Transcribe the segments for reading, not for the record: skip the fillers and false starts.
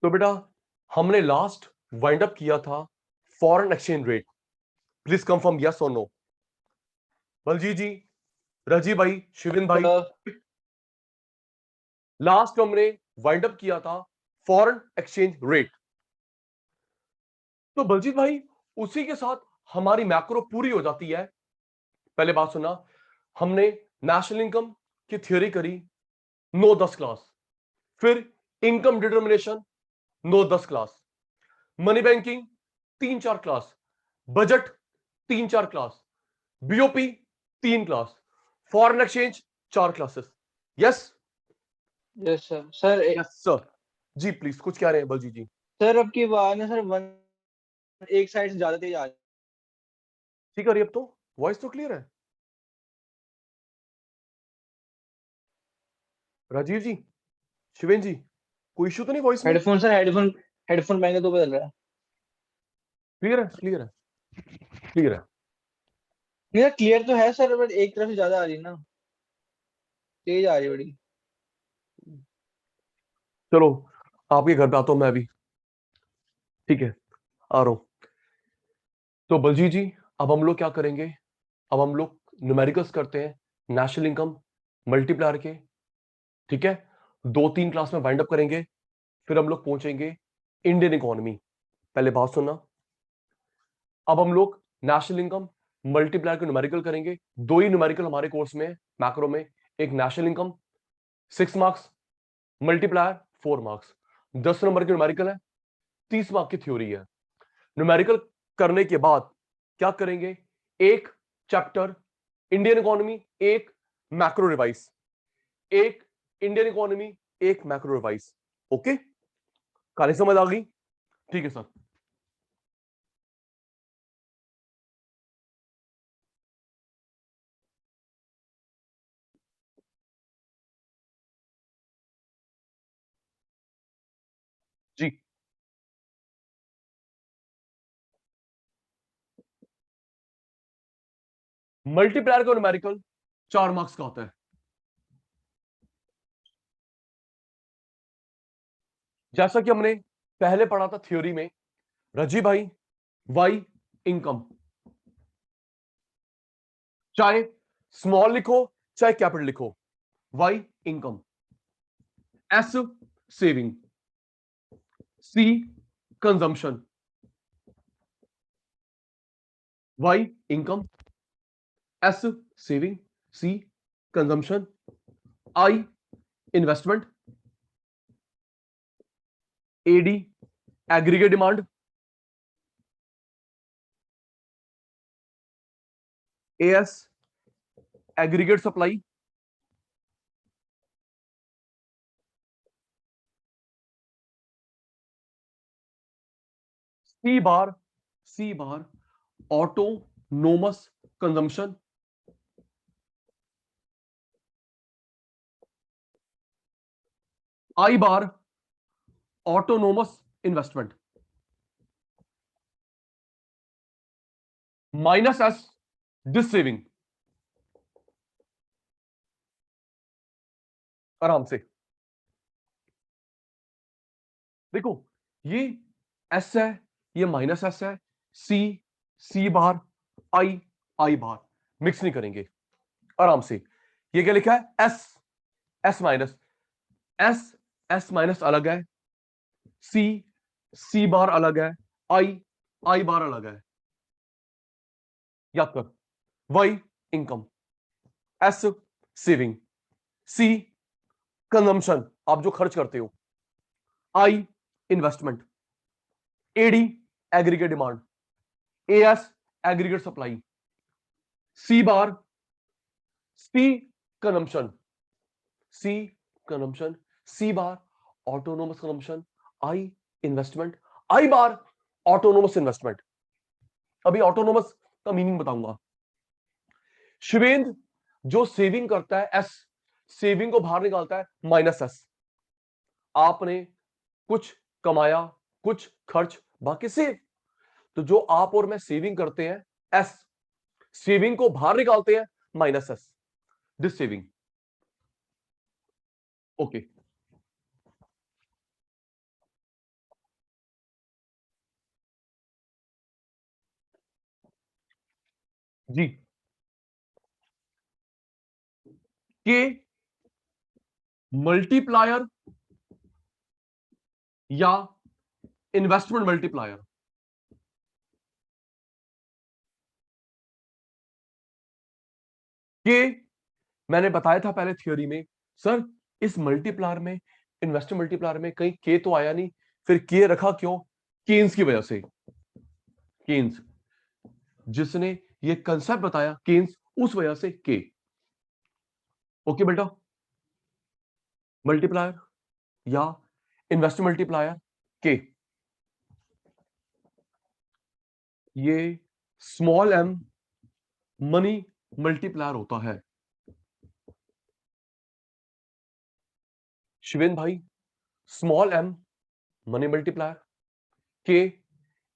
तो बेटा हमने लास्ट वाइंड अप किया था foreign exchange rate. Please confirm yes और नो। बलजीत जी, रजी भाई, शिविन भाई, लास्ट हमने वाइंड अप किया था फॉरेन एक्सचेंज रेट। तो बलजीत भाई उसी के साथ हमारी मैक्रो पूरी हो जाती है। पहले बात सुना, हमने नेशनल इनकम की थ्योरी करी 9-10 क्लास, फिर income determination 9-10 class, money banking 3-4 class, budget 3-4 class, BOP 3 class, foreign exchange 4 classes. Yes yes sir. Sir yes sir. जी प्लीज, कुछ कह रहे हैं बलजीत जी? सर अब की बात है सर, वन एक साइड से ज्यादा तेज आ रही ठीक है, अब तो वॉइस तो क्लियर है। राजीव जी, शिवेन जी, कोई इशू तो नहीं वॉइस है। में? हेडफोन सर, हेडफोन हेडफोन पहने तो बदल रहा है। क्लियर है, क्लियर है, क्लियर है। नहीं सर, क्लियर तो है सर, बट एक तरफ से ज्यादा आ रही है ना, तेज आ रही है बड़ी। चलो आपके घर पे आता हूं मैं अभी। ठीक है, आ रहा हूं। तो बलजीत जी, अब हम लोग क्या करेंगे? अब हम लोग न्यूमेरिकल्स करते हैं नेशनल इनकम मल्टीप्लायर के। ठीक है, 2-3 क्लास में वाइंड अप करेंगे, फिर हम लोग पहुंचेंगे इंडियन इकोनॉमी। पहले बात सुनना, अब हम लोग नेशनल इनकम मल्टीप्लायर के न्यूमेरिकल करेंगे। 2 ही न्यूमेरिकल हमारे कोर्स में, मैक्रो में। एक national income 6 marks, multiplier 4 marks. 10 number की न्यूमेरिकल है, 30 मार्क की थ्योरी है। न्यूमेरिकल करने के बाद क्या करेंगे? एक चैप्टर इंडियन इकोनॉमी, एक मैक्रो रिवाइज, एक इंडियन इकोनॉमी, एक मैक्रो रिवाइज। ओके, कहानी समझ आ गई? ठीक है सर। जी, मल्टीप्लायर का न्यूमेरिकल 4 मार्क्स का होता है। जैसा कि हमने पहले पढ़ा था थ्योरी में, रजी भाई, वाई इनकम, चाहे स्मॉल लिखो चाहे कैपिटल लिखो, Y income, S saving, C consumption, Y income, S saving, C consumption, I investment, AD aggregate demand, AS aggregate supply, C bar autonomous consumption, I bar autonomous investment, minus S dissaving. आराम से देखो, ये S है, ये minus S है, सी सी बार, आई बार, mix नहीं करेंगे। आराम से, ये क्या लिखा है? S S minus, S S minus अलग है, सी सी बार अलग है, आई बार अलग है। याद कर, Y income, S saving, C consumption आप जो खर्च करते हो, I investment, AD aggregate demand, AS aggregate supply, C bar C consumption, C consumption, C bar autonomous consumption, I investment, I bar autonomous investment. अभी ऑटोनोमस का meaning बताऊंगा। शिवेंद्र जो saving करता है एस, सेविंग को बाहर निकालता है माइनस एस। आपने कुछ कमाया, कुछ खर्च, बाकी सेव। तो जो आप और मैं सेविंग करते हैं एस, सेविंग को बाहर निकालते हैं minus S, this saving. Okay, G के मल्टीप्लायर या इन्वेस्टमेंट मल्टीप्लायर? के मैंने बताया था पहले थ्योरी में, सर इस मल्टीप्लायर में, इन्वेस्टमेंट मल्टीप्लायर में कहीं के तो आया नहीं, फिर के रखा क्यों? केन्स की वजह से। केन्स जिसने ये कंसेप्ट बताया, केन्स, उस वजह से के। ओके बेटा, मल्टीप्लायर या इन्वेस्टमेंट मल्टीप्लायर के, ये स्मॉल एम मनी मल्टीप्लायर होता है। शिवेन भाई, small M money multiplier, K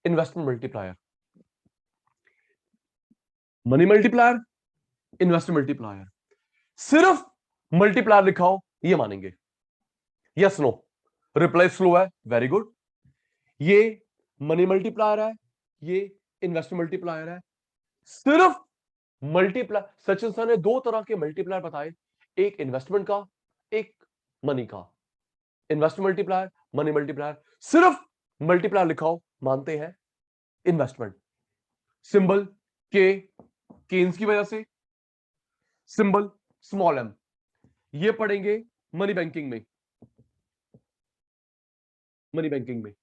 investment multiplier. Money multiplier, investment multiplier, सिर्फ मल्टीप्लायर लिखा हो ये मानेंगे। Yes no? रिप्लाई स्लो है, वेरी गुड। ये मनी मल्टीप्लायर है, ये इन्वेस्टमेंट मल्टीप्लायर है। सिर्फ मल्टीप्लायर, सचिन सर ने दो तरह के मल्टीप्लायर बताए, एक इन्वेस्टमेंट का, एक मनी का। इन्वेस्टमेंट मल्टीप्लायर, मनी मल्टीप्लायर, सिर्फ मल्टीप्लायर लिखा हो मानते हैं इन्वेस्टमेंट। सिंबल के, केन्स की वजह से, सिंबल स्मॉल एम, ये पढ़ेंगे मनी बैंकिंग में, मनी बैंकिंग में।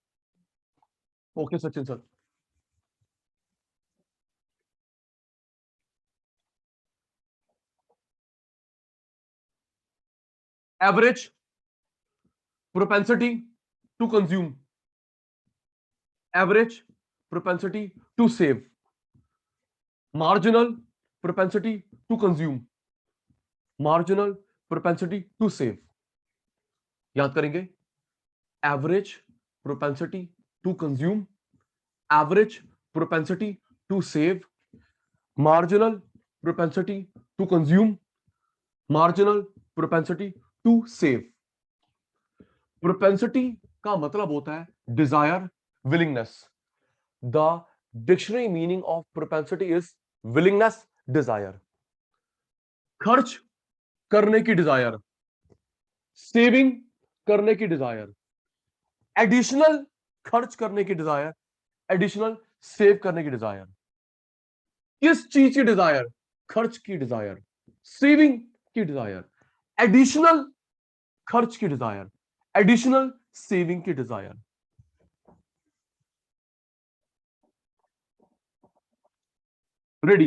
Okay Sachin sir. Average propensity to consume, average propensity to save, marginal propensity to consume, marginal propensity to save. याद करेंगे, average propensity to consume, average propensity to save, marginal propensity to consume, marginal propensity to save. Propensity का मतलब होता है desire, willingness. The dictionary meaning of propensity is willingness, desire. खर्च करने की desire, saving करने की डिजायर, एडिशनल खर्च करने की डिजायर, एडिशनल सेव करने की डिजायर। किस चीज की डिजायर? खर्च की डिजायर, सेविंग की डिजायर, एडिशनल खर्च की डिजायर, एडिशनल सेविंग की desire. Ready?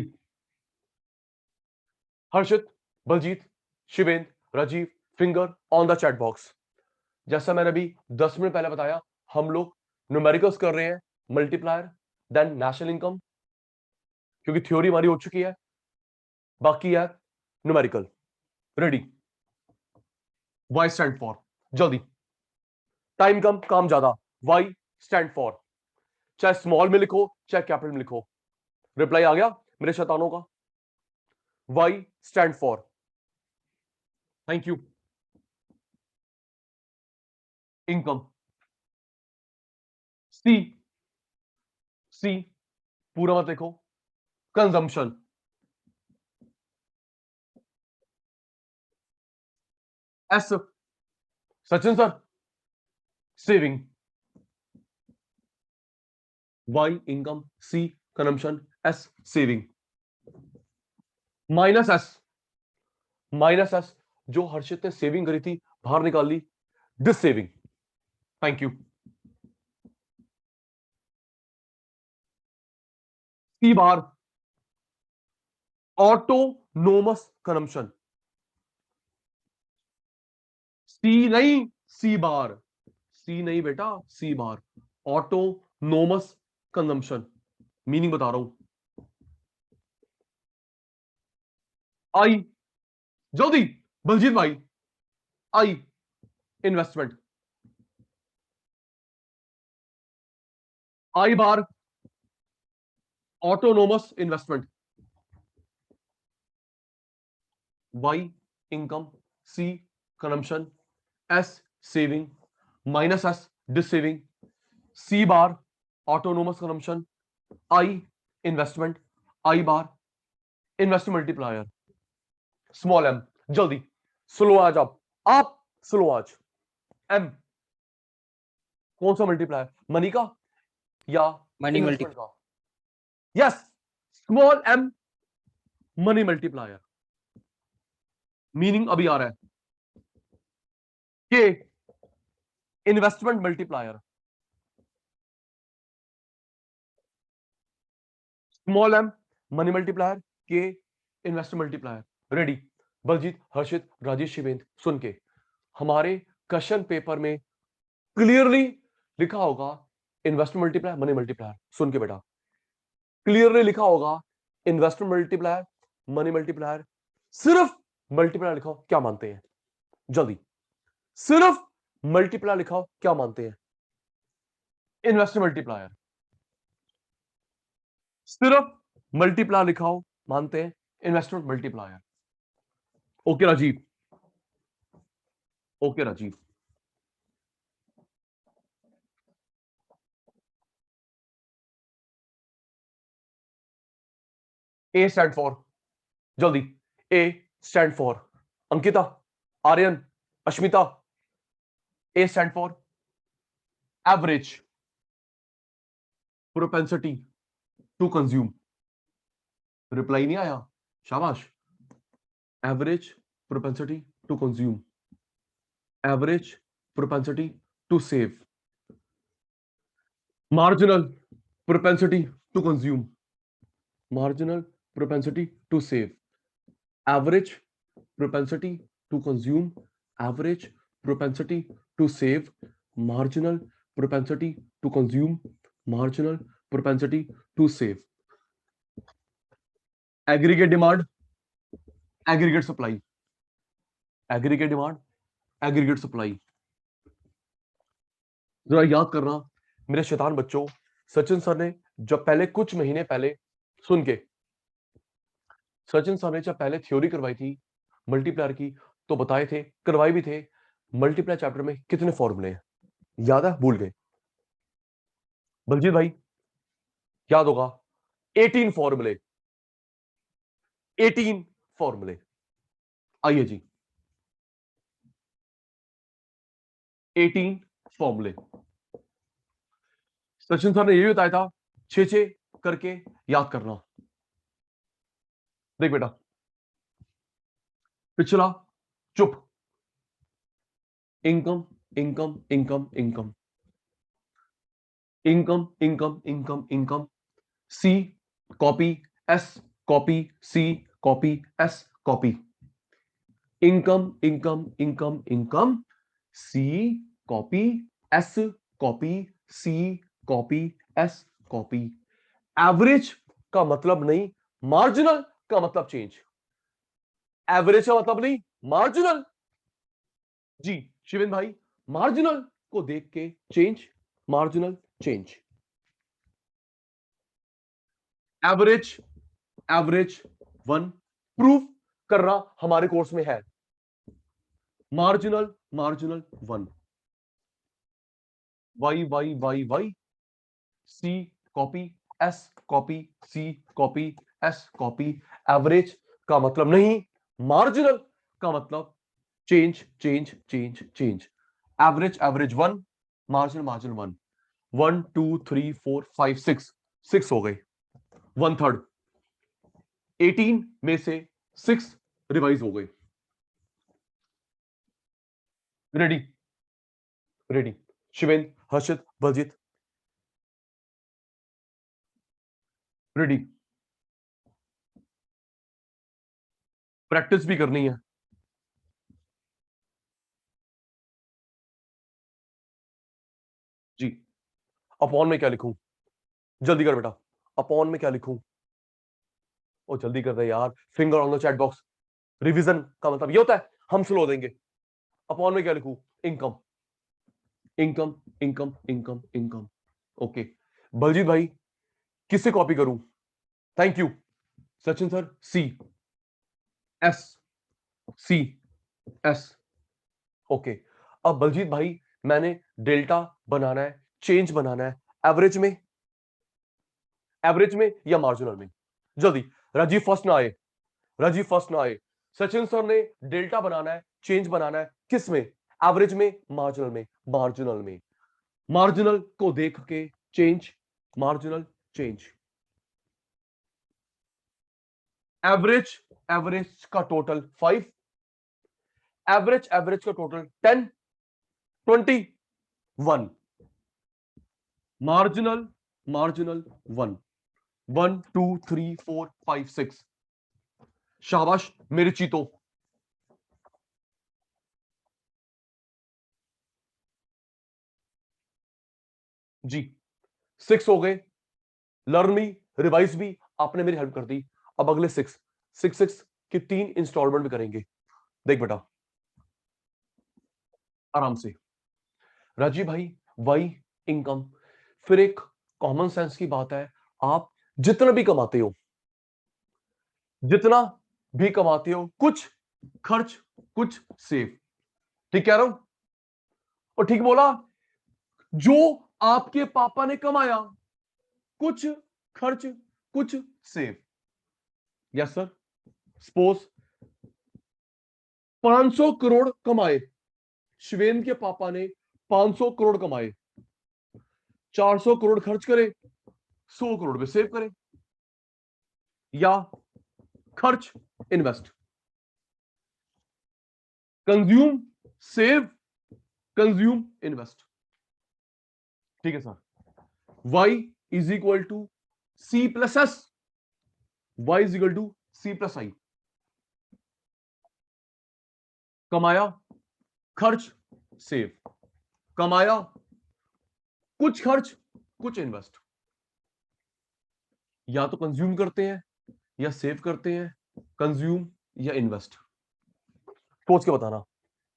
Harshit, Baljeet, Shivendra, Rajeev, finger on the chat box. जैसा मैंने अभी 10 मिनट पहले बताया, हम लोग न्यूमेरिकल्स कर रहे हैं, मल्टीप्लायर देन नेशनल इनकम, क्योंकि थ्योरी हमारी हो चुकी है, बाकी है numerical. Ready? Y stand for, जल्दी, टाइम कम काम ज्यादा। वाई स्टैंड फॉर, चाहे स्मॉल में लिखो चाहे कैपिटल में लिखो। रिप्लाई आ गया मेरे शैतानों का? Y stand for, thank you. Income, C, C पूरा मत लिखो। Consumption, S, Sachin sir, saving. Y income, C consumption, S saving. Minus S, minus S जो हर्षित ने सेविंग करी थी बाहर निकाल ली, this saving. Thank you. C bar, autonomous consumption. C नहीं, सी बार, सी नहीं बेटा, C bar, autonomous consumption. Meaning बता रहा हूं। आई, जल्दी बलजीत भाई, I investment, I bar autonomous investment, Y income, C consumption, S saving, minus S dissaving, C bar autonomous consumption, I investment, I bar investment multiplier small M, जल्दी slow आज, आप slow आज। M कौन सा multiplier, money का या money investment का? Yes, small M money multiplier. Meaning अभी आ रहा है कि investment multiplier, small M money multiplier K investment multiplier. Ready? Baljeet, Harshit, Rajesh, Shivendra, सुन के हमारे क्वेश्चन पेपर में क्लियरली लिखा होगा इन्वेस्टमेंट मल्टीप्लायर मनी मल्टीप्लायर। सुन के बेटा, क्लियरली लिखा होगा इन्वेस्टमेंट मल्टीप्लायर मनी मल्टीप्लायर। सिर्फ मल्टीप्लायर लिखा हो, क्या मानते हैं? जल्दी, सिर्फ मल्टीप्लायर लिखा हो, क्या मानते हैं? Investment multiplier. सिर्फ मल्टीप्लायर लिखा हो, मानते हैं investment multiplier. Okay Rajiv, okay Rajiv. A stand for, जल्दी, A stand for Ankita, Aryan, Ashmita. A stand for average propensity to consume. Reply नहीं आया, शाबाश। Average propensity to consume, average propensity to save, marginal propensity to consume, marginal propensity to save, average propensity to consume, average propensity to save, marginal propensity to consume, marginal propensity to save, aggregate demand, aggregate supply, aggregate demand, aggregate supply। जरा याद करना मेरे शैतान बच्चों, Sachin sir ने जब पहले कुछ महीने पहले, सुन के, सचिन सर ने जब पहले थ्योरी करवाई थी मल्टीप्लायर की, तो बताए थे, करवाए भी थे, मल्टीप्लायर चैप्टर में कितने फॉर्मूले हैं, याद है? भूल गए? बलजीत भाई याद होगा, 18 फॉर्मूले, 18 फॉर्मूले। आइए जी, 18 फॉर्मूले। सचिन सर ने ये भी बताया था 6 करके याद करना। देख बेटा, पिछला चुप, income income income income, income income income income, C copy, S copy, C copy, S copy, income income income income, C copy, S copy, C copy, S copy. Average का मतलब नहीं, मार्जिनल का मतलब चेंज। एवरेज का मतलब नहीं, marginal. जी शिवेंद्र भाई, marginal को देख के change, marginal change. Average, average 1 proof करना हमारे कोर्स में है, marginal, marginal 1, Y Y Y Y, C copy, S copy, C copy, S copy. Average का मतलब नहीं, मार्जिनल का मतलब change change change change. Average, average 1, marginal, marginal 1, 1 2 3 4 5 6, 6 हो गए, 1/3, 18 में से 6 रिवाइज हो गए। रेडी? रेडी? शिवेंद्र, हर्षित, बलजीत, रेडी? प्रैक्टिस भी करनी है जी। अपॉन में क्या लिखूं? जल्दी कर बेटा, अपॉन में क्या लिखूं? ओ जल्दी कर दे यार, finger on the chat box. Revision का मतलब ये होता है हम स्लो देंगे। अपॉन में क्या लिखूं? Income income income income income. Okay Baljeet भाई, किससे कॉपी करूं? Thank you Sachin sir. C S, C S. Okay, अब बलजीत भाई मैंने डेल्टा बनाना है, चेंज बनाना है, एवरेज में या मार्जिनल में? जल्दी, राजीव फर्स्ट ना आए, राजीव फर्स्ट ना आए। सचिन सर ने डेल्टा बनाना है, चेंज बनाना है, किस में? एवरेज में, मार्जिनल में? मार्जिनल में। मार्जिनल को देख के change, marginal change. Average, average का टोटल 5, एवरेज एवरेज का टोटल 10, 20, 1। Marginal, marginal 1, 1 2 3 4 5 6। शाबाश मेरे चीतो। जी 6 हो गए। लर्न मी, रिवाइज भी आपने मेरी हेल्प कर दी। अब अगले 6 6 6 की 3 इंस्टॉलमेंट में करेंगे। देख बेटा आराम से। राजीव भाई वाई इनकम, फिर एक कॉमन सेंस की बात है, आप जितना भी कमाते हो, जितना भी कमाते हो, कुछ खर्च कुछ सेव। ठीक कह रहा हूं और ठीक बोला? जो आपके पापा ने कमाया, कुछ खर्च कुछ save. Yes sir. Suppose 500 crore कमाए, शिवेन के पापा ने 500 करोड़ कमाए, 400 करोड़ खर्च करे, 100 करोड़ में सेव करें। या खर्च invest, consume save, consume invest. ठीक है sir. y is equal to C plus S, y is equal to C plus I. कमाया, खर्च, सेव। कमाया, कुछ खर्च कुछ इन्वेस्ट। या तो कंज्यूम करते हैं या सेव करते हैं, कंज्यूम या इन्वेस्ट। सोच के बताना।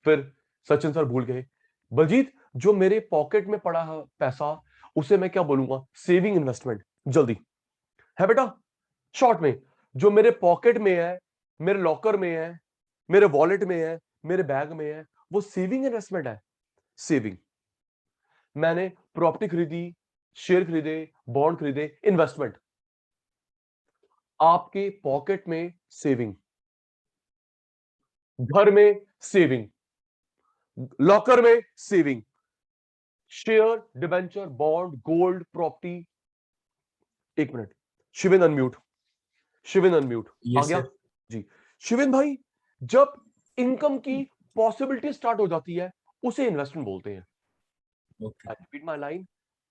फिर सचिन सर भूल गए। बलजीत जो मेरे पॉकेट में पड़ा है पैसा, उसे मैं क्या बोलूंगा? Saving investment. जल्दी है बेटा। शॉर्ट में, जो मेरे पॉकेट में है, मेरे लॉकर में है, मेरे वॉलेट में है, मेरे बैग में है, वो सेविंग इन्वेस्टमेंट है। सेविंग। मैंने प्रॉपर्टी खरीदी, शेयर खरीदे, बॉन्ड खरीदे, इन्वेस्टमेंट। आपके पॉकेट में सेविंग, घर में सेविंग, लॉकर में saving, share, debenture, bond, gold, property. एक minute, Shivin unmute, Shivin unmute. आ यस गया सर। जी। शिविन भाई, जब इनकम की पॉसिबिलिटी स्टार्ट हो जाती है, उसे इन्वेस्टमेंट बोलते हैं। Okay. I repeat my line,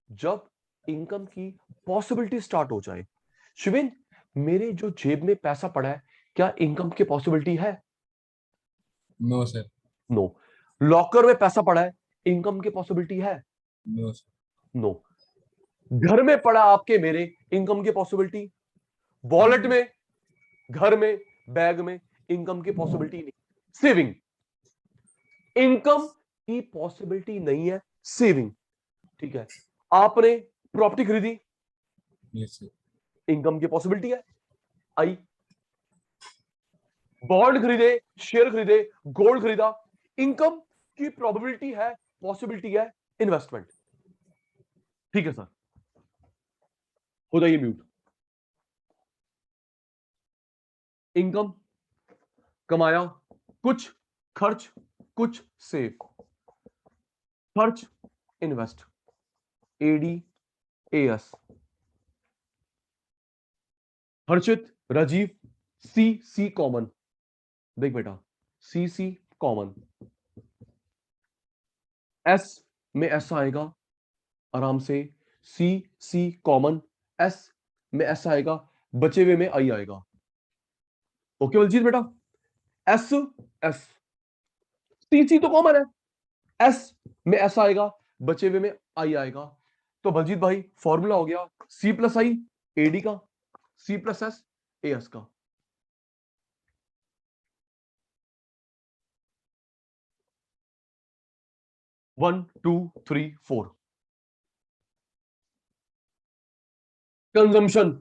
जब इनकम की पॉसिबिलिटी स्टार्ट हो जाए। शिविन, मेरे जो जेब में पैसा पड़ा है, क्या इनकम की पॉसिबिलिटी है? No sir. नो। लॉकर में पैसा पड़ा है, इनकम की पॉसिबिलिटी है? No sir. नो। घर में पड़ा आपके मेरे, इनकम की पॉसिबिलिटी? वॉलेट में, घर में, बैग में, इनकम की पॉसिबिलिटी नहीं। सेविंग। इनकम की पॉसिबिलिटी नहीं है, सेविंग। ठीक है। आपने प्रॉपर्टी खरीदी, यस सर। इनकम की पॉसिबिलिटी है, आई। बॉन्ड खरीदे, शेयर खरीदे, गोल्ड खरीदा, इनकम की प्रोबेबिलिटी है, पॉसिबिलिटी है, इन्वेस्टमेंट। ठीक है सर। हो जाइए म्यूट। इनकम कमाया, कुछ खर्च कुछ सेव, खर्च इन्वेस्ट, एडी एएस। हर्षित, राजीव, सी सी कॉमन। देख बेटा, सी सी कॉमन, एस में एस आएगा आराम से, सी सी कॉमन, एस में एस आएगा, बचे हुए में आई आएगा। ओके बलजीत बेटा, एस एस, सी सी तो कॉमन है, एस में एस आएगा, बचे हुए में आई आएगा। तो बलजीत भाई फॉर्मूला हो गया सी प्लस आई एडी का, सी प्लस एस एस का। One two three four. Consumption,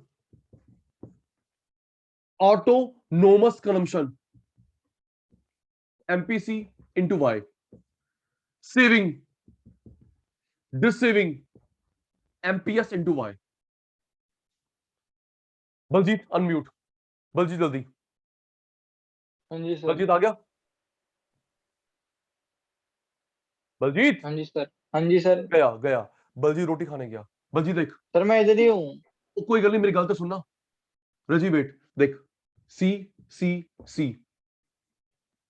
autonomous consumption, MPC into Y. Saving, dissaving, MPS into Y. Baljit unmute, Baljit जल्दी। हाँ जी सर। बलजीत आ गया? बलजीत हाँ जी सर। हाँ जी सर। गया गया। बलजीत रोटी खाने गया। बलजीत देख, सर मैं इधर ही हूँ। कोई गल नहीं, मेरी गल तो सुनना। रजी वेट देख, सी सी सी,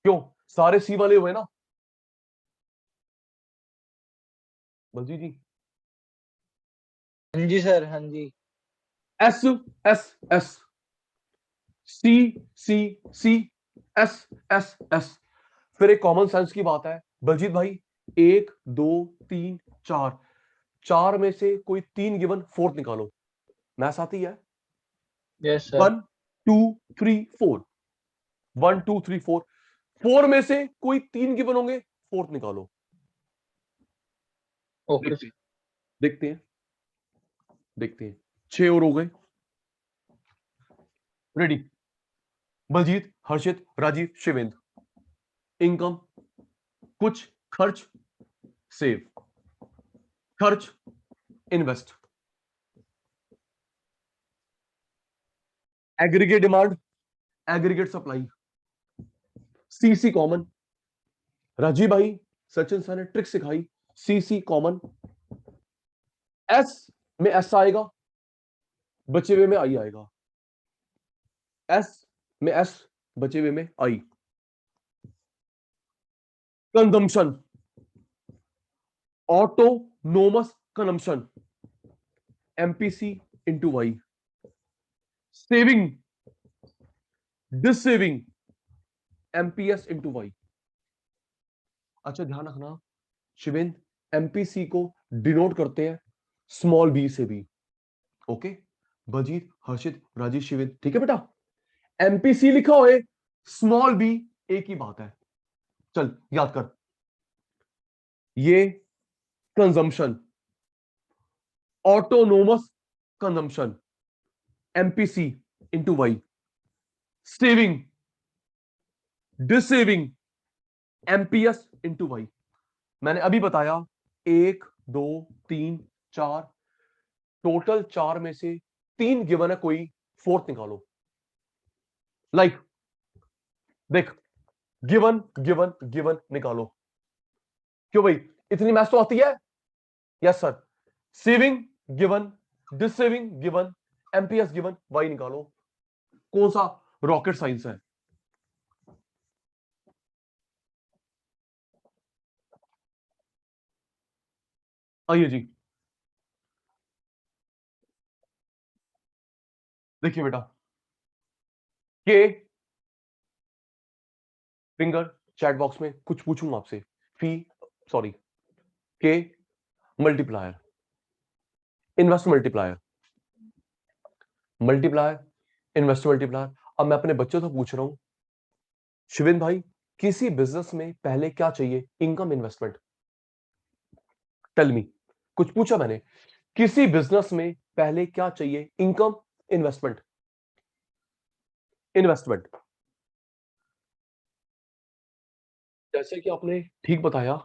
क्यों सारे सी वाले हुए ना? बलजीत जी, हाँ जी सर। हाँ जी। एस एस एस, सी सी सी, एस एस एस। फिर एक कॉमन सेंस की बात है बलजीत भाई, एक दो तीन चार, चार में से कोई तीन गिवन, फोर्थ निकालो। मैथ आती है? Yes sir. 1 2 3 4, 1 2 3 4, फोर में से कोई तीन गिवन होंगे, फोर्थ निकालो। ओके देखते सर। हैं, देखते हैं, देखते हैं। 6 और हो गए। रेडी? बलजीत, हर्षित, राजीव, शिवेंद्र। इनकम, कुछ खर्च, सेव, खर्च, invest. Aggregate demand, aggregate supply, C C common. Rajeev भाई, सचिन सर ने ट्रिक सिखाई, सी सी कॉमन। एस में एस आएगा, बचे हुए में आई आएगा। एस में एस, बचे हुए में I. Consumption, autonomous consumption, MPC into Y. Saving, dissaving, MPS into Y. अच्छा ध्यान रखना शिवेंद्र, एमपीसी को डिनोट करते हैं स्मॉल बी से भी। ओके, बलजीत, हर्षित, राजीव, शिवेंद्र, ठीक है बेटा? एमपीसी लिखा होए, स्मॉल बी, एक ही बात है। चल याद कर, ये consumption, autonomous consumption, MPC into Y. Saving, dissaving, MPS into Y. मैंने अभी बताया, एक दो तीन चार, टोटल चार में से तीन गिवन है, कोई फोर्थ निकालो। लाइक देख, गिवन गिवन गिवन निकालो। क्यों भाई, इतनी मैथ तो आती है? Yes sir. Saving given, dissaving given, MPS given, Y निकालो। कौन सा रॉकेट साइंस है? आइए जी, देखिए बेटा, के फिंगर चैट बॉक्स में कुछ पूछूंगा आपसे, फी सॉरी, के multiplier, invest multiplier, multiplier, invest multiplier. अब मैं अपने बच्चों से पूछ रहा हूं, शिविंद भाई, किसी बिजनेस में पहले क्या चाहिए? Income, investment. टेल मी, कुछ पूछा मैंने, किसी बिजनेस में पहले क्या चाहिए? Income, investment, investment. जैसे कि आपने ठीक बताया,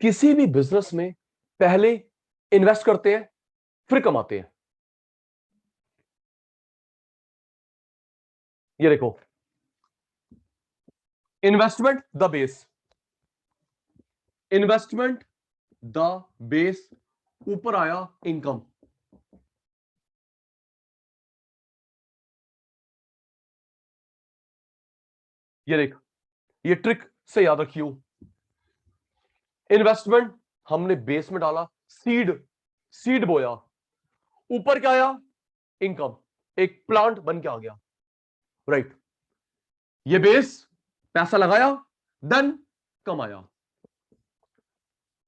किसी भी बिजनेस में पहले इन्वेस्ट करते हैं, फिर कमाते हैं। ये देखो, investment the base, investment the base, ऊपर आया इनकम। ये देख, ये ट्रिक से याद रखियो, इन्वेस्टमेंट हमने बेस में डाला, सीड, सीड बोया, ऊपर क्या आया? इनकम, एक प्लांट बन के आ गया। राइट, ये बेस, पैसा लगाया, देन कमाया।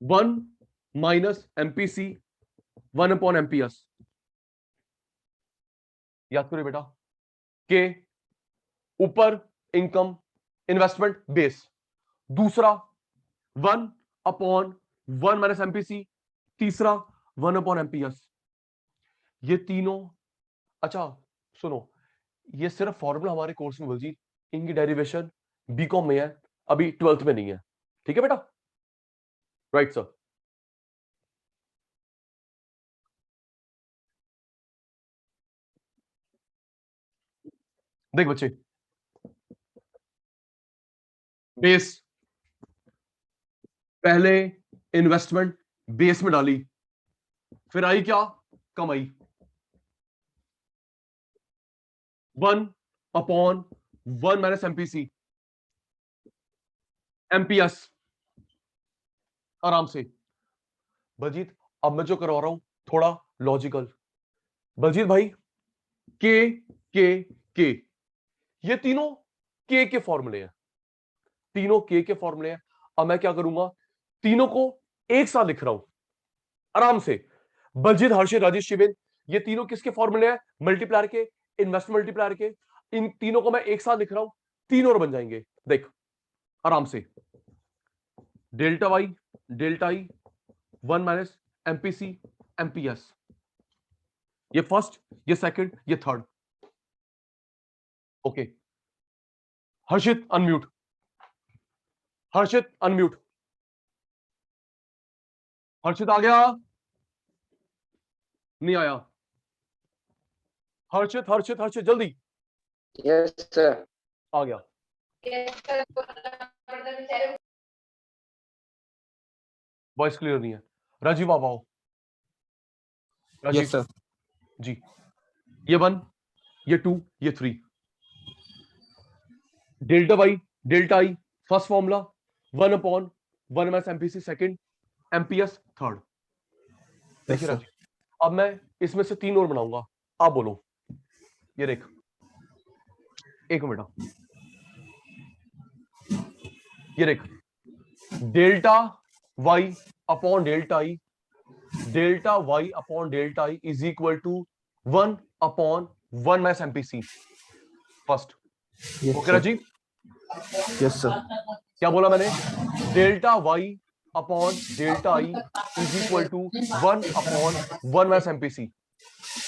1 - एमपीसी, 1/एमपीएस। याद करो बेटा, के ऊपर इनकम, इन्वेस्टमेंट, बेस। दूसरा 1/1 - एमपीसी। तीसरा 1/एमपीएस। ये तीनों, अच्छा सुनो, ये सिर्फ फॉर्मूला हमारे कोर्स में बलजीत, इनकी डेरिवेशन बीकॉम में है, अभी ट्वेल्थ में नहीं है। ठीक है बेटा? Right sir. देख बच्चे, बेस, पहले इन्वेस्टमेंट बेस में डाली, फिर आई क्या, कमाई। 1/1 माइनस एमपीसी, एमपीएस, आराम से। बलजीत अब मैं जो करवा रहा हूं थोड़ा लॉजिकल। बलजीत भाई के के ये तीनों के फॉर्मूले हैं, तीनों के फॉर्मूले हैं। अब मैं क्या करूंगा, तीनों को एक साथ लिख रहा हूं आराम से। बलजीत, हर्षित, राजेश, शिवेन, ये तीनों किसके फॉर्मूले हैं, मल्टीप्लायर के, इन्वेस्टमेंट मल्टीप्लायर के। इन तीनों को मैं एक साथ लिख रहा हूं, तीन और बन जाएंगे। देख आराम से, delta Y, delta I, 1 - MPC, MPS. ये फर्स्ट, ये सेकंड, ये third. Okay, Harshit unmute, Harshit unmute, Harshit आ गया, नहीं आया। हर्षित हर्षित हर्षित जल्दी, यस सर। आ गया। वॉइस क्लियर नहीं है। राजीव आप आओ। Rajiv yes sir. जी, ये 1, ये 2, ये 3। Delta Y, delta I, first formula, 1/1 minus MPC second, MPS third. देखिए sir. राजीव, अब मैं इसमें से तीन और बनाऊंगा, आप बोलो। ये देख, एक मिनट, ये देख, delta Y upon delta I, delta Y upon delta I is equal to 1/1 minus MPC first. Yes, okay sir. Rajeev, Yes, sir. क्या बोला मैंने, delta Y upon delta I is equal to 1/1 minus MPC.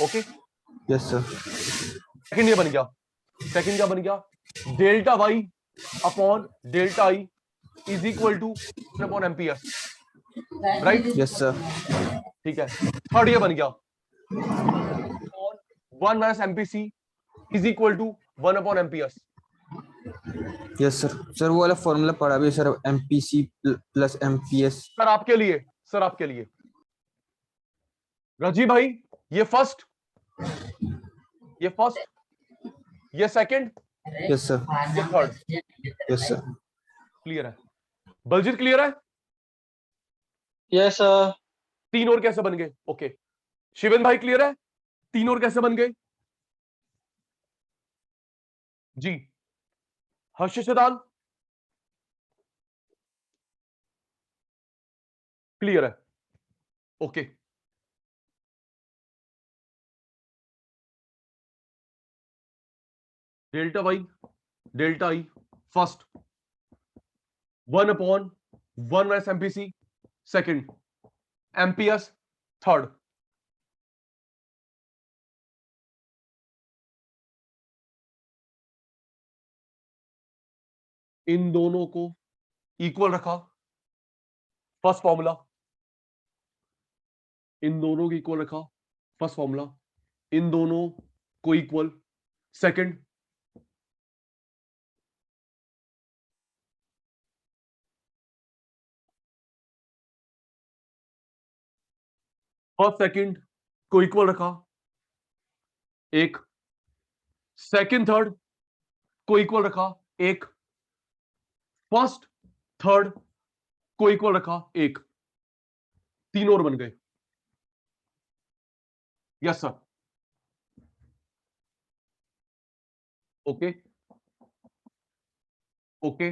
Okay, Yes, sir. Second ये बन गया, second क्या बन गया, delta Y upon delta I is equal to 1/एमपीएस, राइट। Yes, sir. ठीक है, थर्ड ये बन गया, 1 minus MPC is equal to 1/एमपीएस। Yes, sir. सर वो वाला फॉर्मूला पढ़ा भी है sir, MPC plus MPS. Sir आपके लिए, सर आपके लिए। राजीव भाई, ये फर्स्ट, ये फर्स्ट, ये सेकंड, यस सर। ये थर्ड। Yes sir. क्लियर है। बलजीत क्लियर है। Yes sir. तीन और कैसे बन गए, ओके। शिवेन भाई क्लियर है, तीन और कैसे बन गए जी। हर्षित शदान क्लियर है, okay. Delta Y, delta I first, 1/1 minus MPC second, MPS third. इन दोनों को इक्वल रखा, फर्स्ट फॉर्मूला, इन दोनों को इक्वल रखा, फर्स्ट फॉर्मूला, इन दोनों को इक्वल, सेकंड, फर्स्ट सेकंड को इक्वल रखा, एक, सेकंड थर्ड को इक्वल रखा, एक, फर्स्ट थर्ड को इक्वल रखा, एक। तीन और बन गए। Yes sir, okay okay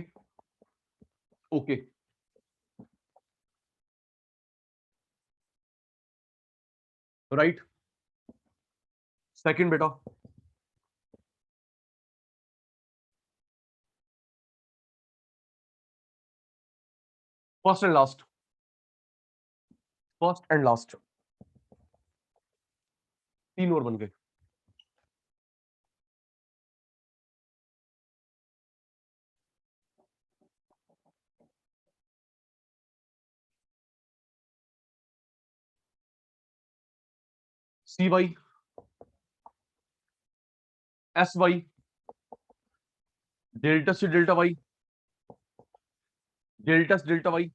okay. Right, second बेटा, first and last, first and last, तीन और बन गए। C Y, S Y, delta C delta Y, delta delta Y,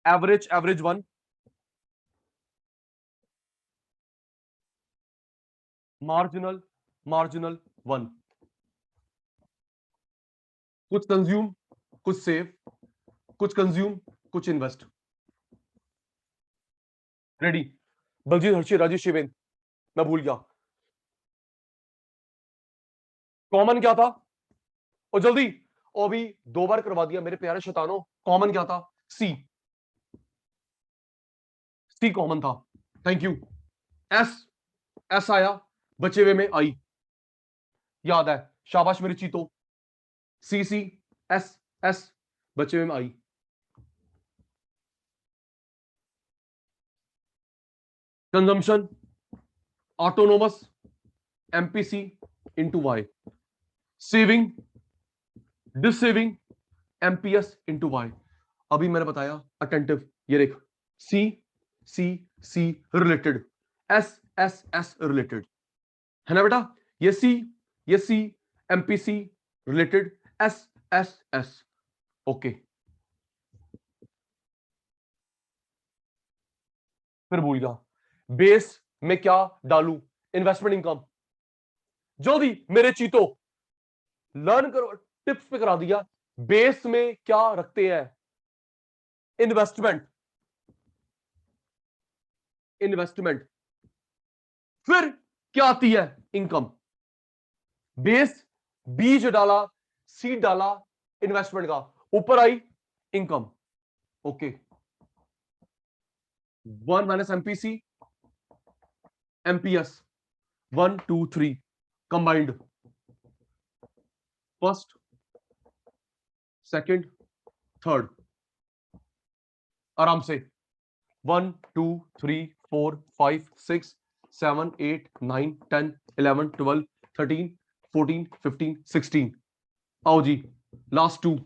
average average 1, marginal marginal 1, कुछ कंज्यूम कुछ सेव, कुछ कंज्यूम कुछ invest. Ready? Baljeet, Harshit, Rajesh, Shivendra, मैं भूल गया, कॉमन क्या था? और जल्दी, और भी 2 बार करवा दिया मेरे प्यारे शैतानों। कॉमन क्या था? सी, सी कॉमन था। Thank you. एस, एस आया, बचे हुए में आई, याद है, शाबाश मेरे चीतो। सी सी, एस एस, बचे हुए में I. Consumption autonomous MPC into Y, saving dissaving MPS into Y. अभी मैंने बताया अटेंटिव, ये देख, C C C related, S S S related, है ना बेटा? ये C MPC related, S S S. Okay, फिर भूल गया, बेस में क्या डालू? Investment income. जल्दी मेरे चीतो, लर्न करो, टिप्स पे करा दिया। बेस में क्या रखते हैं? Investment, investment. फिर क्या आती है? इनकम। बेस, बीज डाला, सीड डाला इन्वेस्टमेंट का, ऊपर आई income. Okay, 1 minus MPC MPS, 1 2 3 combined, first second third, आराम से 1 2 3 4 5 6 7 8 9 10 11 12 13 14 15 16। आओ जी, लास्ट 2।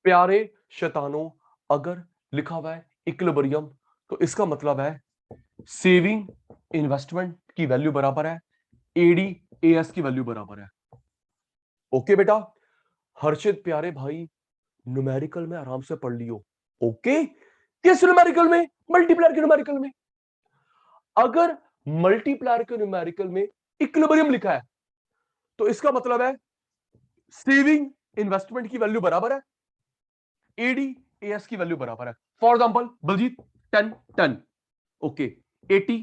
प्यारे शैतानों, अगर लिखा हुआ है इक्विलिब्रियम तो इसका मतलब है सेविंग इन्वेस्टमेंट की वैल्यू बराबर है एडी एएस की वैल्यू बराबर है। ओके बेटा? हर्षित प्यारे भाई, न्यूमेरिकल में आराम से पढ़ लियो। ओके, किस न्यूमेरिकल में? मल्टीप्लायर के न्यूमेरिकल में। अगर मल्टीप्लायर के न्यूमेरिकल में इक्विलिब्रियम लिखा है तो इसका मतलब है सेविंग इन्वेस्टमेंट की वैल्यू बराबर है एडी एएस की वैल्यू बराबर है। For example Baljeet, 10 10, okay, 80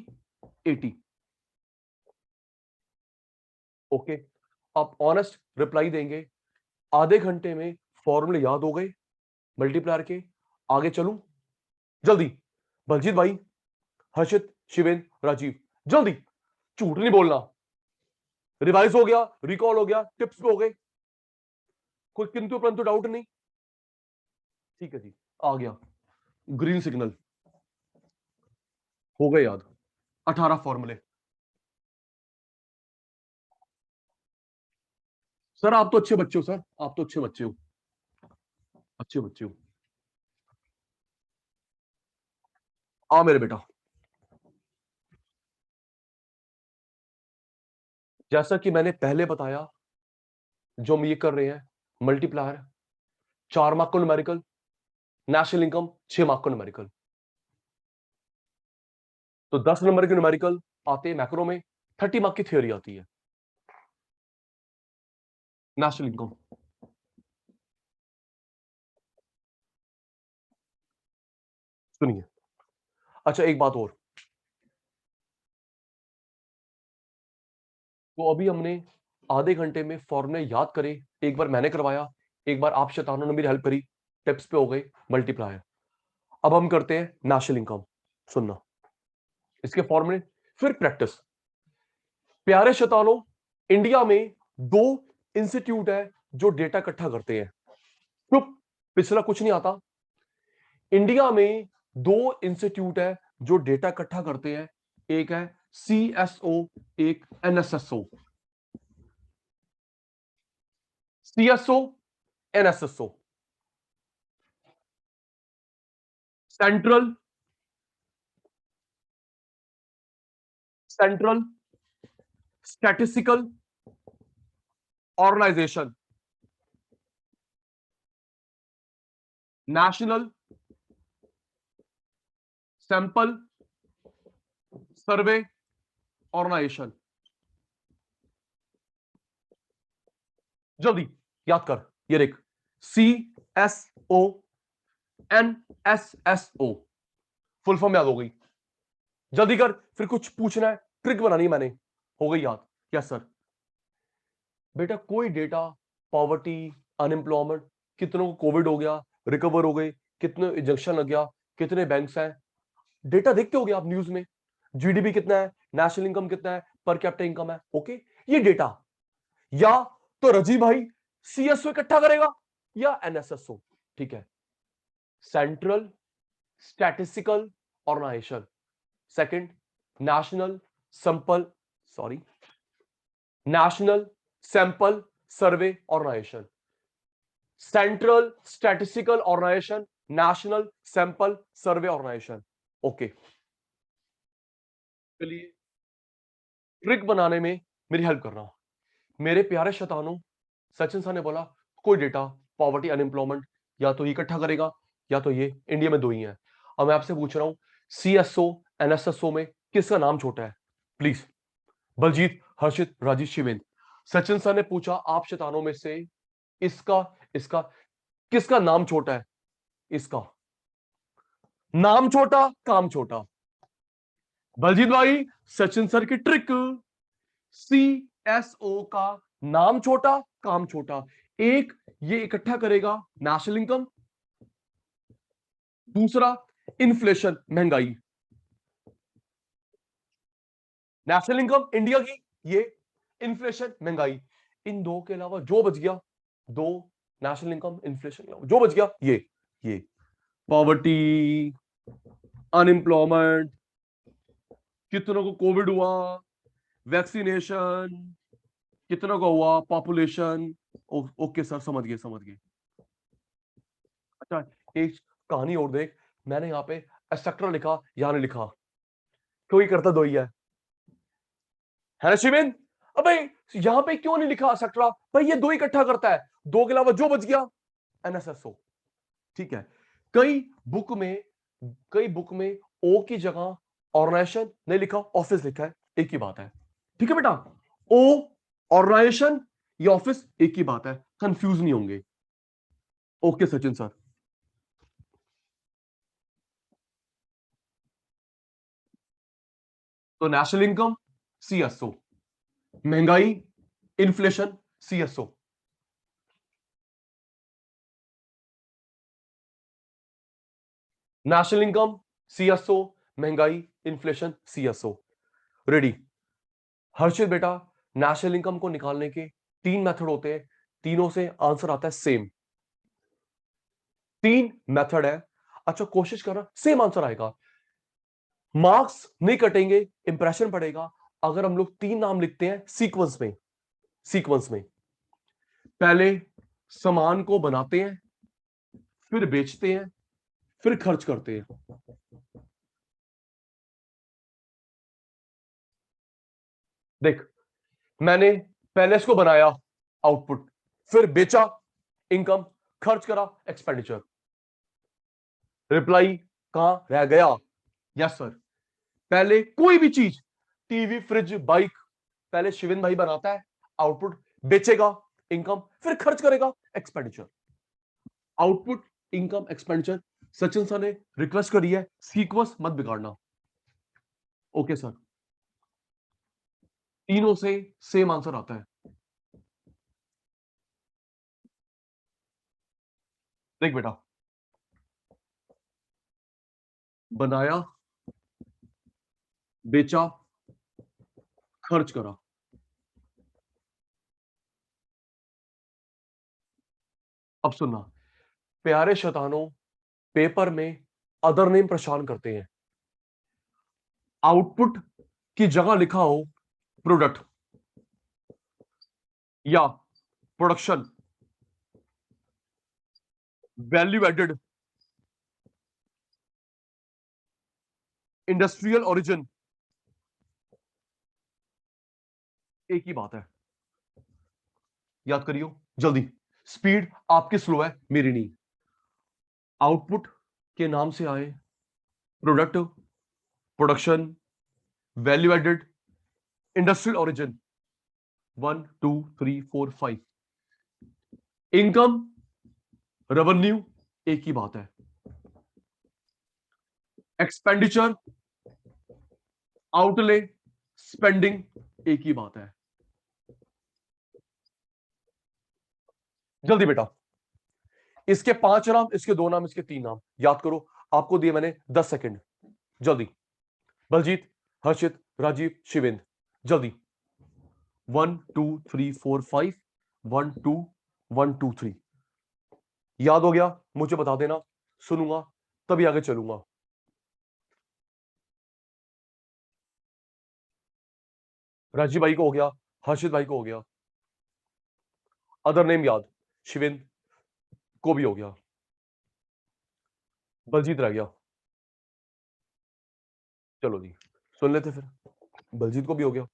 80। Okay, आप ऑनेस्ट रिप्लाई देंगे, आधे घंटे में फॉर्मूले याद हो गए मल्टीप्लायर के, आगे चलूं? जल्दी बलजीत भाई, हर्षित, शिवेंद्र, राजीव, जल्दी, झूठ नहीं बोलना। रिवाइज हो गया, रिकॉल हो गया, टिप्स पे हो गए, कोई किंतु परंतु डाउट नहीं? ठीक है जी, आ गया ग्रीन सिग्नल, हो गए याद 18 फॉर्मूले। सर आप तो अच्छे बच्चे हो, सर आप तो अच्छे बच्चे हो, अच्छे बच्चे हो। आ मेरे बेटा, जैसा कि मैंने पहले बताया, जो हम ये कर रहे हैं मल्टीप्लायर, 4 मार्क का न्यूमेरिकल, नेशनल इनकम 6 मार्क का न्यूमेरिकल, तो 10 नंबर के न्यूमेरिकल आते हैं मैक्रो में, 30 मार्क की थ्योरी आती है नेशनल इनकम। सुनिए, अच्छा एक बात और, तो अभी हमने आधे घंटे में फॉर्मूले याद करे, एक बार मैंने करवाया, एक बार आप शैतानों ने मेरी हेल्प करी, टिप्स पे हो गए मल्टीप्लायर। अब हम करते हैं नेशनल इनकम, सुनना इसके फॉर्मूले, फिर प्रैक्टिस। प्यारे शैतानों, इंडिया में 2 इंस्टीट्यूट है जो डेटा इकट्ठा करते हैं, चुप, पिछला कुछ नहीं आता। इंडिया में 2 इंस्टीट्यूट है जो डेटा इकट्ठा करते हैं, एक है सीएसओ, एक NSSO. CSO NSSO, central central statistical organisation, national sample survey organisation. जल्दी याद कर, ये देख, CSONSSO फुल फॉर्म याद हो गई। जल्दी कर, फिर कुछ पूछना है, ट्रिक बनानी है मैंने, हो गई याद। Yes sir. बेटा कोई डेटा, पॉवर्टी, अनएम्प्लॉयमेंट, कितनों को कोविड हो गया, रिकवर हो गए, कितने इंजेक्शन लग गया, कितने बैंक्स हैं, डेटा देखते हो गया आप न्यूज में। जीडीपी कितना है, नेशनल इनकम कितना है, पर कैपिटा इनकम है, ओके, ये डेटा। या तो रजी भाई सीएसओ इकट्ठा करेगा या एनएसएसओ, ठीक है, central statistical organisation. Second, national sample, sorry, national sample survey organisation, central statistical organisation, national sample survey organisation, okay. चलिए ट्रिक बनाने में मेरी हेल्प कर रहा हूं मेरे प्यारे शैतानों। सचिन सर ने बोला कोई डेटा, पॉवर्टी, अनएम्प्लॉयमेंट, या तो ये इकट्ठा करेगा या तो ये, इंडिया में दो ही हैं। अब मैं आपसे पूछ रहा हूं सीएसओ एनएसएसओ में किसका नाम छोटा है? प्लीज, बलजीत, हर्षित, राजेश, शिवेंद्र। सचिन सर ने पूछा आप शैतानों में से इसका इसका किसका नाम छोटा है? इसका नाम छोटा, काम छोटा। बलजीत भाई, सचिन सर की ट्रिक, सीएसओ का नाम छोटा, काम छोटा। एक, ये इकट्ठा करेगा नेशनल इनकम, दूसरा इन्फ्लेशन, महंगाई। नेशनल इनकम इंडिया की, ये इन्फ्लेशन, महंगाई। इन दो के अलावा जो बच गया, दो, नेशनल इनकम, इन्फ्लेशन, जो बच गया ये पॉवर्टी, अनएम्प्लॉयमेंट, कितनों को कोविड हुआ, वैक्सीनेशन, कितनों का हुआ, पॉपुलेशन। ओके सर, समझ गए समझ गए। अच्छा, एक कहानी और देख, मैंने यहाँ पे एक्सेट्रा लिखा, यहां नहीं लिखा, कोई करता दो ही है ना शिवेंद्र? अबे यहां पे क्यों नहीं लिखा एक्सेट्रा? भाई ये दो इकट्ठा करता है, दो के अलावा जो बच गया एनएसएसओ, ठीक है। कई बुक में कई बुक में ओ की जगह ऑर्गेनाइजेशन नहीं लिखा, ऑफिस लिखा है, एक ही बात है, ठीक है बेटा। ओ ऑर्गेनाइजेशन या ऑफिस एक ही बात है, कंफ्यूज नहीं होंगे। Okay Sachin sir. तो नेशनल इनकम सीएसओ, महंगाई, inflation, CSO. National income CSO, महंगाई, इन्फ्लेशन, सीएसओ। रेडी? हर्षित बेटा, नेशनल इनकम को निकालने के तीन मेथड होते हैं, तीनों से आंसर आता है सेम। तीन मेथड है, अच्छा कोशिश करना सेम आंसर आएगा, मार्क्स नहीं कटेंगे, इंप्रेशन पड़ेगा अगर हम लोग तीन नाम लिखते हैं सीक्वेंस में। पहले सामान को बनाते हैं, फिर बेचते हैं, फिर खर्च करते हैं। देख, मैंने पहले इसको बनाया, आउटपुट, फिर बेचा, इनकम, खर्च करा, एक्सपेंडिचर। रिप्लाई कहां रह गया? Yes sir. पहले कोई भी चीज, टीवी, फ्रिज, बाइक, पहले शिविन भाई बनाता है, आउटपुट, बेचेगा, इनकम, फिर खर्च करेगा, expenditure. Output, income, expenditure. Sachin sir ने रिक्वेस्ट करी है सीक्वेंस मत बिगाड़ना। ओके सर, तीनों से सेम आंसर आता है। देख बेटा, बनाया, बेचा, खर्च करा। अब सुनना, प्यारे शैतानों, पेपर में अदर नेम परेशान करते हैं। आउटपुट की जगह लिखा हो प्रोडक्ट या production, value added, industrial origin, एक ही बात है, याद करियो जल्दी। स्पीड आपकी स्लो है, मेरी नहीं। आउटपुट के नाम से आए, product, production, value added, industrial origin, 1 2 3 4 5, income, revenue एक ही बात है, एक्सपेंडिचर, आउटले, स्पेंडिंग एक ही बात है। जल्दी बेटा, इसके 5 नाम, इसके 2 नाम, इसके 3 नाम याद करो। आपको दिए मैंने 10 सेकंड, जल्दी। बलजीत, हर्षित, राजीव, शिवेंद्र, जल्दी। 1 2 3 4 5, 1 2 1 2 3। याद हो गया? मुझे बता देना, सुनूंगा तभी आगे चलूंगा। राजीव भाई को हो गया, हर्षित भाई को हो गया, अदर नेम याद, शिवेंद्र को भी हो गया, बलजीत रह गया। चलो जी सुन लेते फिर, बलजीत को भी हो गया।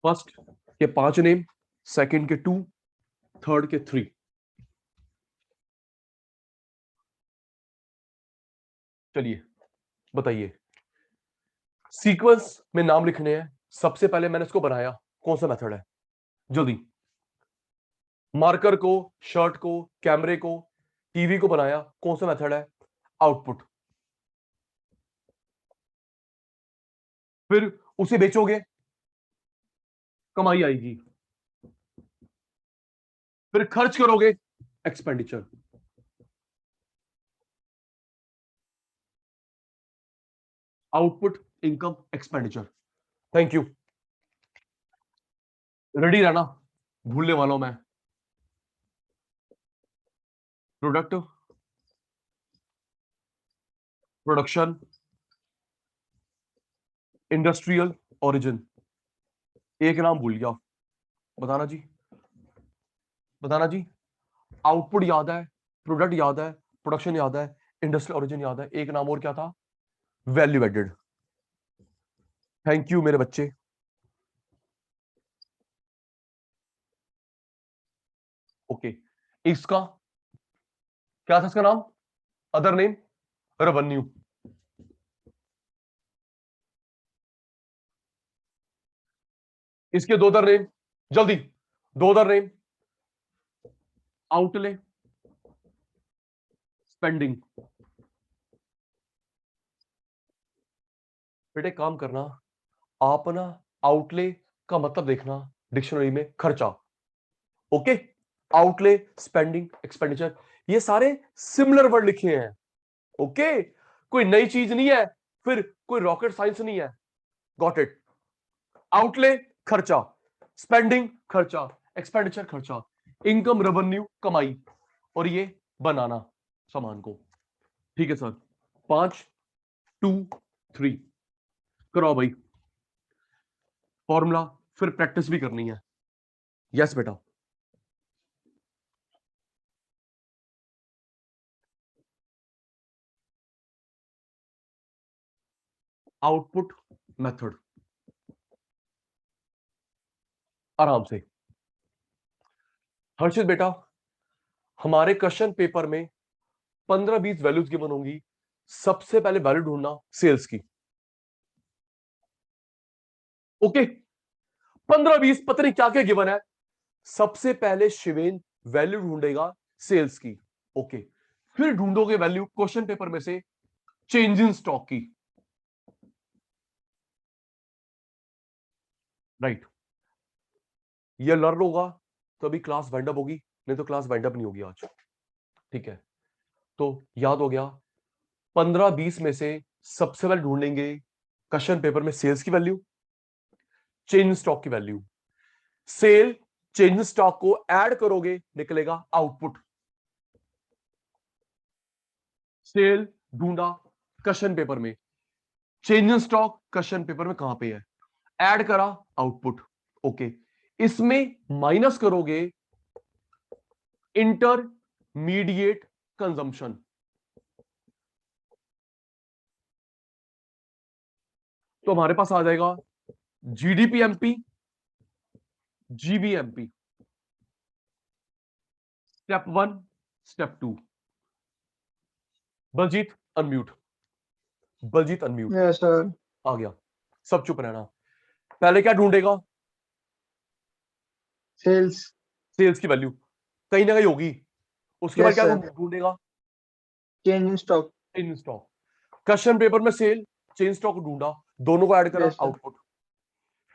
फर्स्ट के 5 नेम, सेकंड के 2, थर्ड के 3। चलिए बताइए, सीक्वेंस में नाम लिखने हैं। सबसे पहले मैंने इसको बनाया, कौन सा मेथड है? जल्दी। मार्कर को, शर्ट को, कैमरे को, टीवी को बनाया, कौन सा मेथड है? आउटपुट। फिर उसे बेचोगे, कमाई आएगी। फिर खर्च करोगे, expenditure. Output, income, expenditure. Thank you. Ready रहना, भूलने वाला हूं मैं। Product, production, industrial origin. एक नाम भूल गया, बताना जी, बताना जी। आउटपुट याद है, प्रोडक्ट याद है, प्रोडक्शन याद है, इंडस्ट्रियल ओरिजिन याद है, एक नाम और क्या था? Value added. थैंक यू मेरे बच्चे। ओके, इसका क्या था, इसका नाम, अदर नेम, रेवेन्यू। इसके 2 अदर नेम, जल्दी, 2 अदर नेम, आउटले, स्पेंडिंग। बेटे काम करना, आप ना आउटले का मतलब देखना डिक्शनरी में, खर्चा। ओके, आउटले, स्पेंडिंग, एक्सपेंडिचर, ये सारे सिमिलर वर्ड लिखे हैं। ओके, कोई नई चीज नहीं है, फिर कोई रॉकेट साइंस नहीं है। Got it? आउटले खर्चा, स्पेंडिंग खर्चा, एक्सपेंडिचर खर्चा, इनकम रेवेन्यू कमाई, और ये बनाना सामान को। ठीक है सर। 5 2 3 करो भाई फॉर्मूला, फिर प्रैक्टिस भी करनी है। यस बेटा। आउटपुट मेथड, आराम से। हर्षित बेटा, हमारे क्वेश्चन पेपर में 15-20 वैल्यूज गिवन होंगी। सबसे पहले वैल्यू ढूंढना सेल्स की। ओके, 15-20 पता नहीं क्या क्या गिवन है। सबसे पहले शिवेन वैल्यू ढूंढेगा सेल्स की। ओके, फिर ढूंढोगे वैल्यू क्वेश्चन पेपर में से चेंज इन स्टॉक की। राइट, ये लर्न होगा तभी क्लास वाइंड अप होगी, नहीं तो क्लास वाइंड अप नहीं होगी आज। ठीक है, तो याद हो गया। 15-20 में से सबसे पहले ढूंढेंगे क्वेश्चन पेपर में सेल्स की वैल्यू, चेंज स्टॉक की वैल्यू। सेल चेंज स्टॉक को ऐड करोगे, निकलेगा आउटपुट। सेल ढूंढा क्वेश्चन पेपर में, चेंज स्टॉक क्वेश्चन पेपर में कहां पे है, ऐड करा, आउटपुट। ओके, इसमें माइनस करोगे इंटरमीडिएट कंजम्पशन। तो हमारे पास आ जाएगा GDPMP, GBMP, step 1, step 2। Baljit unmute, Baljit unmute. Yes sir. आ गया, सब चुप रहना। पहले क्या ढूंढेगा? सेल्स। सेल्स की वैल्यू कहीं ना कहीं होगी। उसके बाद यस क्या सर। ढूंढेगा? Change in stock. In stock. Question paper में सेल, चेंज स्टॉक ढूंढा, दोनों को ऐड करा, यस सर। आउटपुट।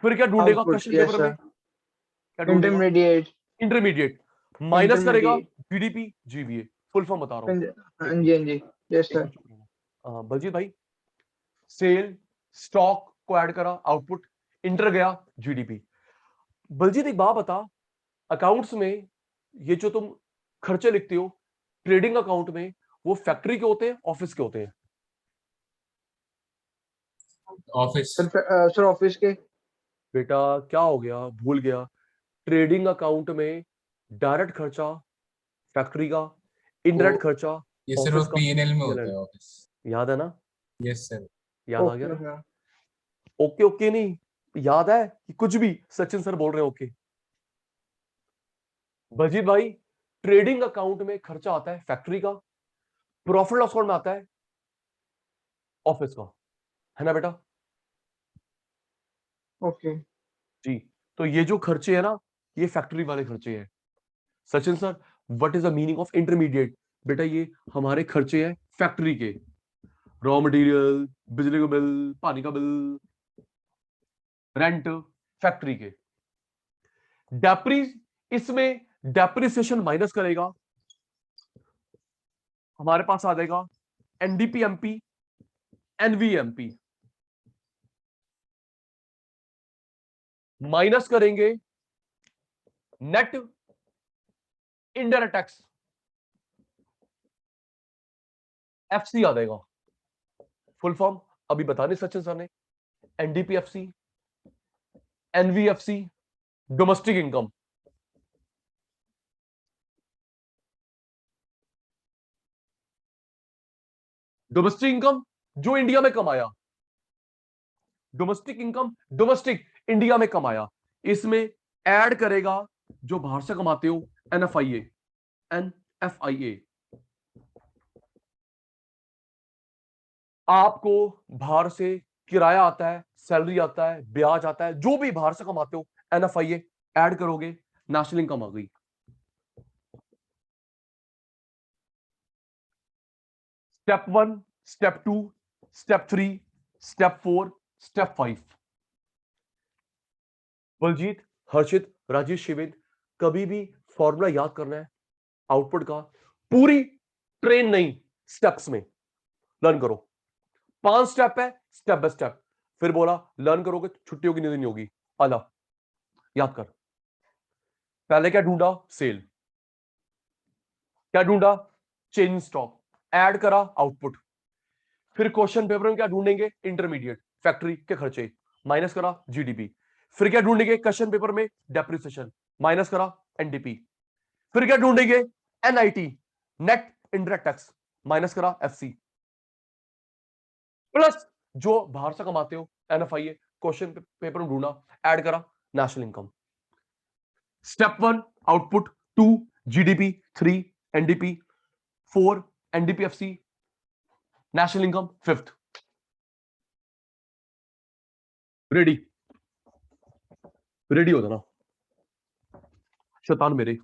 फिर क्या ढूंढेगा आउटपुट। क्वेश्चन यस पेपर में? सर। क्या ढूंढेगा? इंटरमीडिएट। इंटरमीडिएट। माइनस करेगा intermediate. GDP GVA. Full form बता रहा हूँ। हाँ एक मिनट, जी हाँ जी। यस एक मिनट सर। चुप रहना। बलजीत भाई, सेल स्टॉक को ऐड करा, आउटपुट इंटर गया जीडीपी। बलजीत एक बात बता, अकाउंट्स में ये जो तुम खर्चे लिखते हो ट्रेडिंग अकाउंट में, वो फैक्ट्री के होते हैं, ऑफिस के होते हैं? ऑफिस। सर ऑफिस के। बेटा क्या हो गया, भूल गया? ट्रेडिंग अकाउंट में डायरेक्ट खर्चा फैक्ट्री का, वो इनडायरेक्ट खर्चा ये ऑफिस सिर्फ का, पीएनएल में होता P&L। है ऑफिस। याद है ना? Yes sir. याद आ गया ओके ना? सर। ओके ओके नहीं, याद है कि कुछ भी सचिन सर बोल रहे हैं ओके? बलजीत भाई, ट्रेडिंग अकाउंट में खर्चा आता है फैक्ट्री का, प्रॉफिट लॉस अकाउंट में आता है ऑफिस का, है ना बेटा? ओके। जी। तो ये जो खर्चे है ना, ये फैक्ट्री वाले खर्चे हैं। Sachin sir, what is the meaning of intermediate? बेटा ये हमारे खर्चे हैं फैक्ट्री के, रॉ मटेरियल, बिजली का बिल, पानी का बिल, रेंट, फैक्ट्री के। डेप्री, इसमें डेप्रिसिएशन माइनस करेगा, हमारे पास आ जाएगा एनडीपीएमपी, एनवीएमपी। माइनस करेंगे नेट इनडायरेक्ट टैक्स, एफसी आ जाएगा। फुल फॉर्म अभी बता नहीं सचिन सर ने। NDPFC, NVFC, domestic income. Domestic income जो इंडिया में कमाया, डोमेस्टिक इनकम, डोमेस्टिक इंडिया में कमाया, इसमें ऐड करेगा जो बाहर से कमाते हो, एनएफआईए, एनएफआईए। आपको बाहर से किराया आता है, सैलरी आता है, ब्याज आता है, जो भी बाहर से कमाते हो, एनएफआईए ऐड करोगे, नेशनल इनकम आ गई। Step 1, step 2, step 3, step 4, step 5। Baljit, Harshit, Rajesh, Shived, कभी भी फॉर्मूला याद करना है आउटपुट का, पूरी ट्रेन नहीं, स्टेप्स में लर्न करो। 5 स्टेप है, स्टेप बाय स्टेप। फिर बोला लर्न करोगे तो छुट्टियों की नींद नहीं होगी। आला याद कर। पहले क्या ढूंढा? सेल। क्या ढूंढा? Change stock. ऐड करा, आउटपुट। फिर क्वेश्चन पेपर में क्या ढूंढेंगे? इंटरमीडिएट, फैक्ट्री के खर्चे, माइनस करा जीडीपी। फिर क्या ढूंढेंगे क्वेश्चन पेपर में? डेप्रिसिएशन, माइनस करा एनडीपी। फिर क्या ढूंढेंगे? NIT, net indirect tax, minus करा एफसी, प्लस जो बाहर से कमाते हो, एनएफआईए, क्वेश्चन पेपर में ढूंढा, ऐड करा national income. Step 1 output, 2 GDP, 3 NDP, 4 NDPFC, national income, 5th। Ready? Ready हो जाना शैतान मेरे।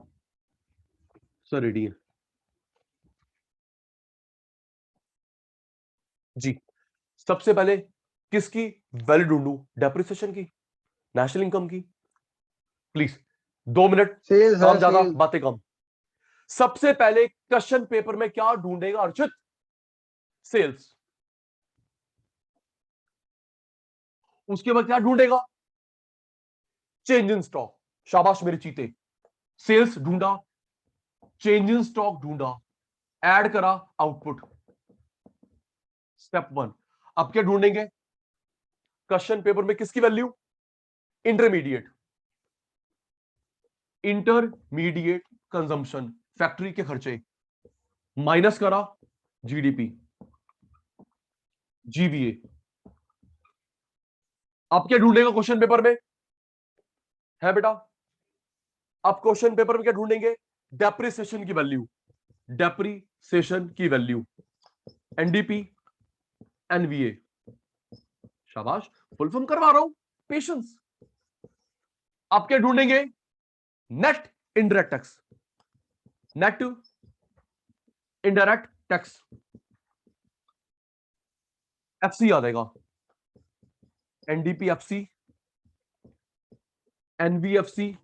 सर रेडी है जी। सबसे पहले किसकी वैल्यू ढूंढूं? डेप्रिसिएशन की, नेशनल इनकम की? प्लीज 2 मिनट, सेल्स है काम ज्यादा सेल्स। बातें कम। सबसे पहले क्वेश्चन पेपर में क्या ढूंढेगा अर्चित? सेल्स। उसके बाद क्या ढूंढेगा? Change in stock. शाबाश मेरे चीते। सेल्स ढूंढा, चेंज इन स्टॉक ढूंढा, ऐड करा, आउटपुट। स्टेप 1। अब क्या ढूंढेंगे क्वेश्चन पेपर में? किसकी value? Intermediate, intermediate consumption, factory के खर्चे, माइनस करा जीडीपी, जीवीए। अब क्या ढूंढेगा क्वेश्चन पेपर में? है बेटा, अब क्वेश्चन पेपर में क्या ढूंढेंगे? डेप्रिसिएशन की वैल्यू, डेप्रिसिएशन की वैल्यू, एनडीपी, एनवीए। शाबाश, फुल फॉर्म करवा रहा हूं, पेशेंस। आप क्या ढूंढेंगे? Net indirect tax, net indirect tax, FC आ जाएगा, NDP FC, NVFC,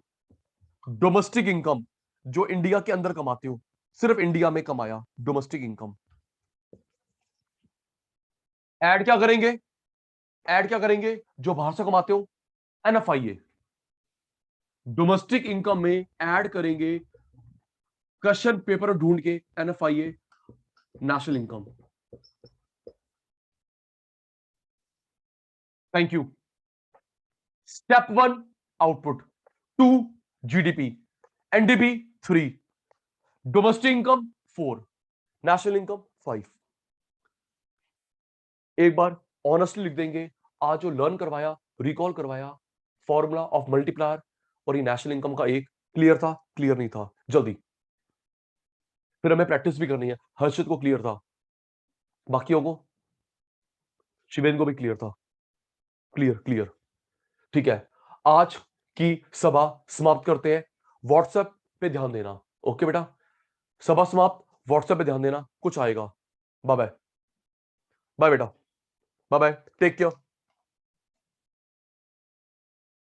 domestic income, जो इंडिया के अंदर कमाते हो, सिर्फ इंडिया में कमाया, डोमेस्टिक इनकम। ऐड क्या करेंगे? ऐड क्या करेंगे? जो बाहर से कमाते हो, एनएफआईए। डोमेस्टिक इनकम में ऐड करेंगे क्वेश्चन पेपर ढूंढ के, NFIA, national income. Thank you. Step 1 output, 2 GDP, NDP 3, domestic income 4, national income 5। एक बार ऑनेस्टली लिख देंगे, आज जो लर्न करवाया, रिकॉल करवाया, फॉर्मूला ऑफ मल्टीप्लायर और ये नेशनल इनकम का एक, क्लियर था, क्लियर नहीं था? जल्दी। फिर हमें प्रैक्टिस भी करनी है। हर्षित को क्लियर था, बाकियों को, शिवेन को भी क्लियर था? क्लियर, क्लियर, ठीक है। आज की सभा समाप्त करते हैं। व्हाट्सएप पे ध्यान देना, ओके बेटा? सभा समाप्त, व्हाट्सएप पे ध्यान देना, कुछ आएगा। बाय बाय, बाय बेटा, बाय बाय, टेक केयर।